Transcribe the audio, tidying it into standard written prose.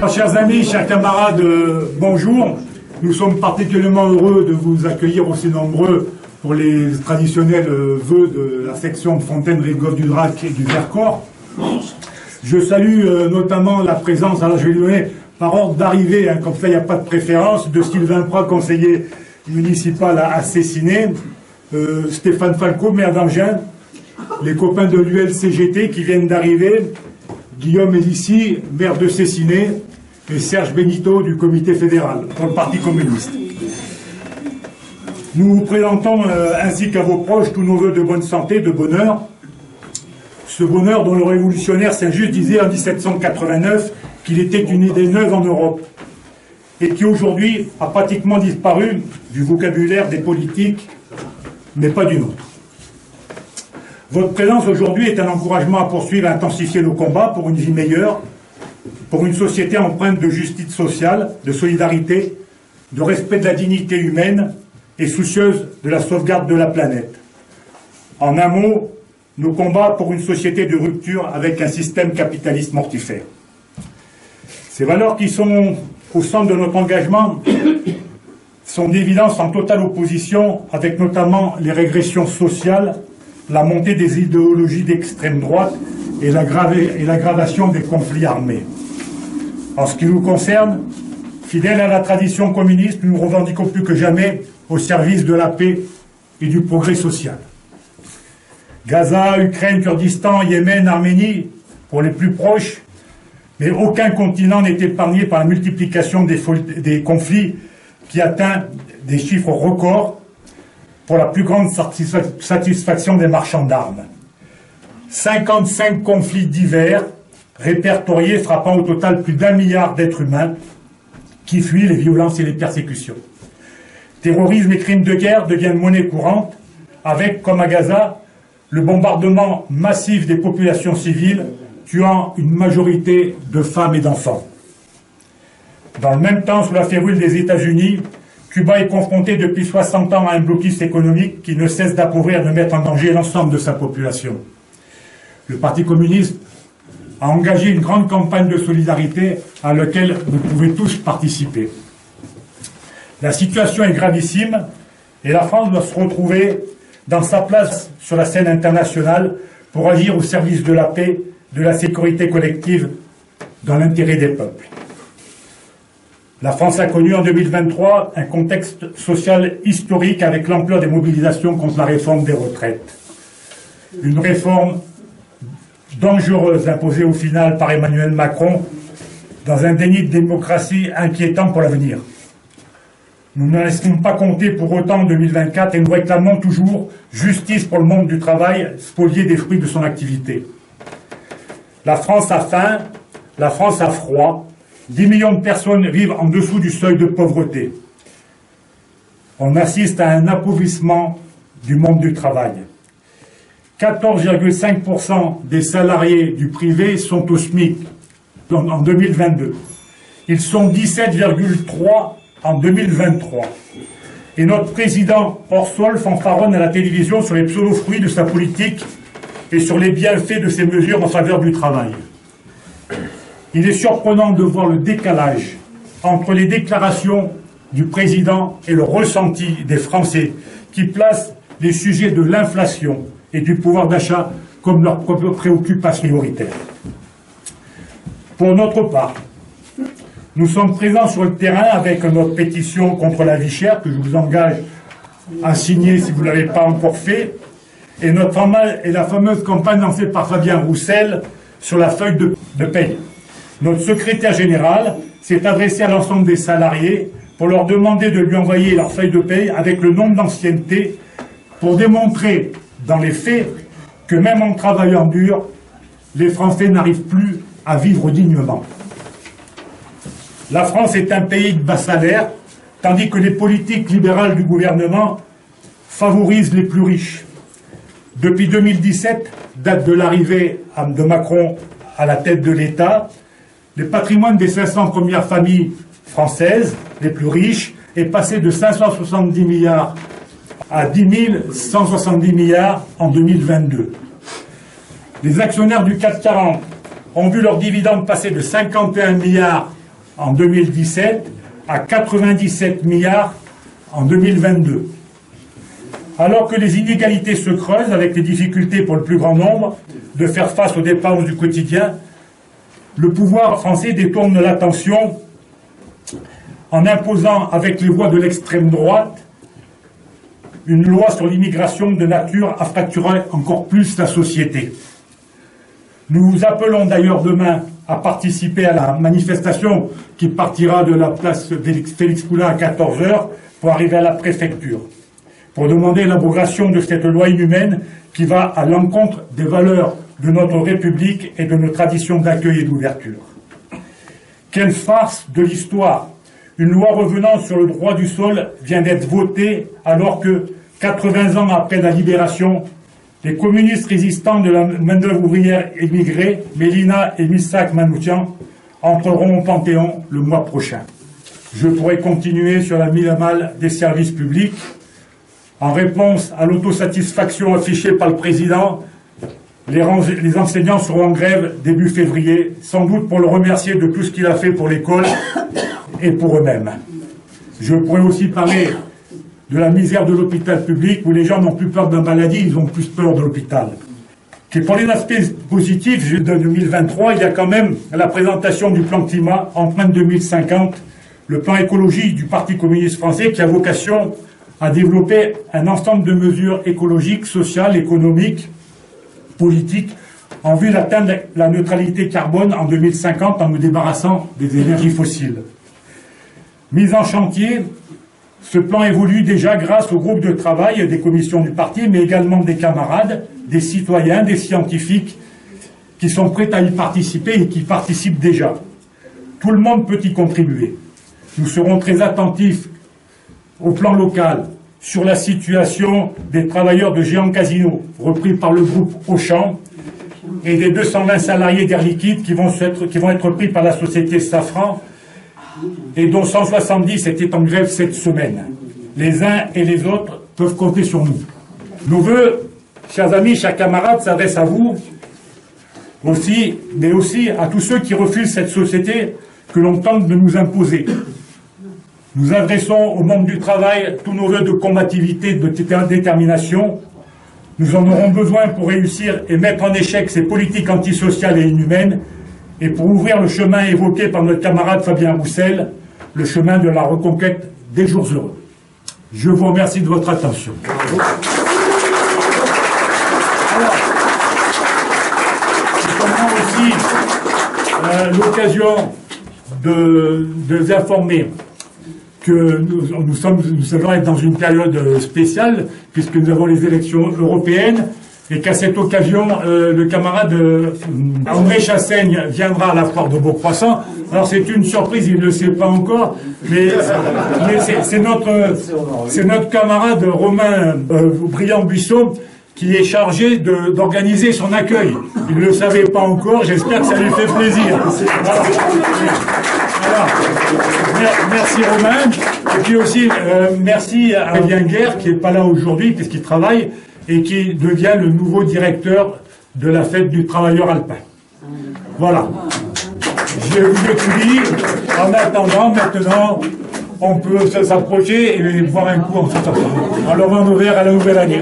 Chers amis, chers camarades, bonjour. Nous sommes particulièrement heureux de vous accueillir aussi nombreux pour les traditionnels vœux de la section de Fontaine-Rigotte du Drac et du Vercors. Je salue notamment la présence, alors je vais lui donner par ordre d'arrivée, hein, comme ça il n'y a pas de préférence, de Sylvain Prat, conseiller municipal à Cessiné, Stéphane Falco, maire d'Angers, les copains de l'ULCGT qui viennent d'arriver, Guillaume Elissi, maire de Cessiné, et Serge Benito du comité fédéral pour le Parti communiste. Nous vous présentons, ainsi qu'à vos proches, tous nos vœux de bonne santé, de bonheur. Ce bonheur dont le révolutionnaire Saint-Just disait en 1789 qu'il était une idée neuve en Europe et qui aujourd'hui a pratiquement disparu du vocabulaire des politiques, mais pas du nôtre. Votre présence aujourd'hui est un encouragement à poursuivre et à intensifier nos combats pour une vie meilleure, pour une société empreinte de justice sociale, de solidarité, de respect de la dignité humaine et soucieuse de la sauvegarde de la planète. En un mot, nos combats pour une société de rupture avec un système capitaliste mortifère. Ces valeurs qui sont au centre de notre engagement sont d'évidence en totale opposition avec notamment les régressions sociales, la montée des idéologies d'extrême droite et l'aggravation des conflits armés. En ce qui nous concerne, fidèles à la tradition communiste, nous nous revendiquons plus que jamais au service de la paix et du progrès social. Gaza, Ukraine, Kurdistan, Yémen, Arménie, pour les plus proches, mais aucun continent n'est épargné par la multiplication des conflits qui atteint des chiffres records pour la plus grande satisfaction des marchands d'armes. 55 conflits divers répertoriés frappant au total plus d'1 milliard d'êtres humains qui fuient les violences et les persécutions. Terrorisme et crimes de guerre deviennent monnaie courante avec, comme à Gaza, le bombardement massif des populations civiles tuant une majorité de femmes et d'enfants. Dans le même temps, sous la férule des États-Unis, Cuba est confronté depuis 60 ans à un blocus économique qui ne cesse d'appauvrir et de mettre en danger l'ensemble de sa population. Le Parti communiste a engagé une grande campagne de solidarité à laquelle vous pouvez tous participer. La situation est gravissime et la France doit se retrouver dans sa place sur la scène internationale pour agir au service de la paix, de la sécurité collective, dans l'intérêt des peuples. La France a connu en 2023 un contexte social historique avec l'ampleur des mobilisations contre la réforme des retraites. Une réforme dangereuse imposée au final par Emmanuel Macron dans un déni de démocratie inquiétant pour l'avenir. Nous ne laisserons pas compter pour autant en 2024 et nous réclamons toujours justice pour le monde du travail spolié des fruits de son activité. La France a faim, la France a froid, 10 millions de personnes vivent en dessous du seuil de pauvreté. On assiste à un appauvrissement du monde du travail. 14,5% des salariés du privé sont au SMIC en 2022. Ils sont 17,3% en 2023. Et notre président hors sol fanfaronne à la télévision sur les pseudo-fruits de sa politique et sur les bienfaits de ses mesures en faveur du travail. Il est surprenant de voir le décalage entre les déclarations du président et le ressenti des Français qui placent les sujets de l'inflation et du pouvoir d'achat comme leur préoccupation prioritaire. Pour notre part, nous sommes présents sur le terrain avec notre pétition contre la vie chère que je vous engage à signer si vous ne l'avez pas encore fait et la fameuse campagne lancée par Fabien Roussel sur la feuille de paye. Notre secrétaire général s'est adressé à l'ensemble des salariés pour leur demander de lui envoyer leur feuille de paye avec le nombre d'ancienneté pour démontrer dans les faits que même en travaillant dur, les Français n'arrivent plus à vivre dignement. La France est un pays de bas salaire, tandis que les politiques libérales du gouvernement favorisent les plus riches. Depuis 2017, date de l'arrivée de Macron à la tête de l'État, le patrimoine des 500 premières familles françaises, les plus riches, est passé de 570 milliards à 10 170 milliards en 2022. Les actionnaires du CAC 40 ont vu leurs dividendes passer de 51 milliards en 2017 à 97 milliards en 2022. Alors que les inégalités se creusent avec les difficultés pour le plus grand nombre de faire face aux dépenses du quotidien, le pouvoir français détourne l'attention en imposant avec les voix de l'extrême droite une loi sur l'immigration de nature à fracturer encore plus la société. Nous vous appelons d'ailleurs demain à participer à la manifestation qui partira de la place Félix Poulain à 14 h pour arriver à la préfecture, pour demander l'abrogation de cette loi inhumaine qui va à l'encontre des valeurs de notre République et de nos traditions d'accueil et d'ouverture. Quelle farce de l'histoire! Une loi revenant sur le droit du sol vient d'être votée alors que, 80 ans après la libération, les communistes résistants de la main-d'œuvre ouvrière émigrée, Mélina et Missak Manouchian, entreront au Panthéon le mois prochain. Je pourrais continuer sur la mise à mal des services publics. En réponse à l'autosatisfaction affichée par le président, les enseignants seront en grève début février, sans doute pour le remercier de tout ce qu'il a fait pour l'école et pour eux-mêmes. Je pourrais aussi parler de la misère de l'hôpital public, où les gens n'ont plus peur de la maladie, ils ont plus peur de l'hôpital. Pour les aspects positifs de 2023, il y a quand même la présentation du plan climat empreinte 2050, le plan écologie du Parti communiste français qui a vocation à développer un ensemble de mesures écologiques, sociales, économiques, politiques, en vue d'atteindre la neutralité carbone en 2050 en nous débarrassant des énergies fossiles. Mise en chantier, ce plan évolue déjà grâce au groupe de travail des commissions du parti, mais également des camarades, des citoyens, des scientifiques qui sont prêts à y participer et qui participent déjà. Tout le monde peut y contribuer. Nous serons très attentifs au plan local sur la situation des travailleurs de Géant Casino, repris par le groupe Auchan, et des 220 salariés d'Air Liquide qui vont être pris par la société Safran, et dont 170 étaient en grève cette semaine. Les uns et les autres peuvent compter sur nous. Nos vœux, chers amis, chers camarades, s'adressent à vous aussi, mais aussi à tous ceux qui refusent cette société que l'on tente de nous imposer. Nous adressons au monde du travail tous nos vœux de combativité et de détermination. Nous en aurons besoin pour réussir et mettre en échec ces politiques antisociales et inhumaines, et pour ouvrir le chemin évoqué par notre camarade Fabien Roussel, le chemin de la reconquête des jours heureux. Je vous remercie de votre attention. Alors, je prends aussi l'occasion de vous informer que nous allons être dans une période spéciale, puisque nous avons les élections européennes, et qu'à cette occasion, le camarade André Chassaigne viendra à la foire de Beaucroissant. Alors c'est une surprise, il ne le sait pas encore, mais c'est notre camarade Romain Briand-Buisson qui est chargé d'organiser son accueil. Il ne le savait pas encore, j'espère que ça lui fait plaisir. Voilà. Merci Romain, et puis aussi merci à Fabien Guerre qui n'est pas là aujourd'hui puisqu'il travaille et qui devient le nouveau directeur de la fête du travailleur alpin. Voilà. Je vous ai tout dit. En attendant, maintenant, on peut s'approcher et boire un coup en tout temps. Alors, on est ouvert à la nouvelle année.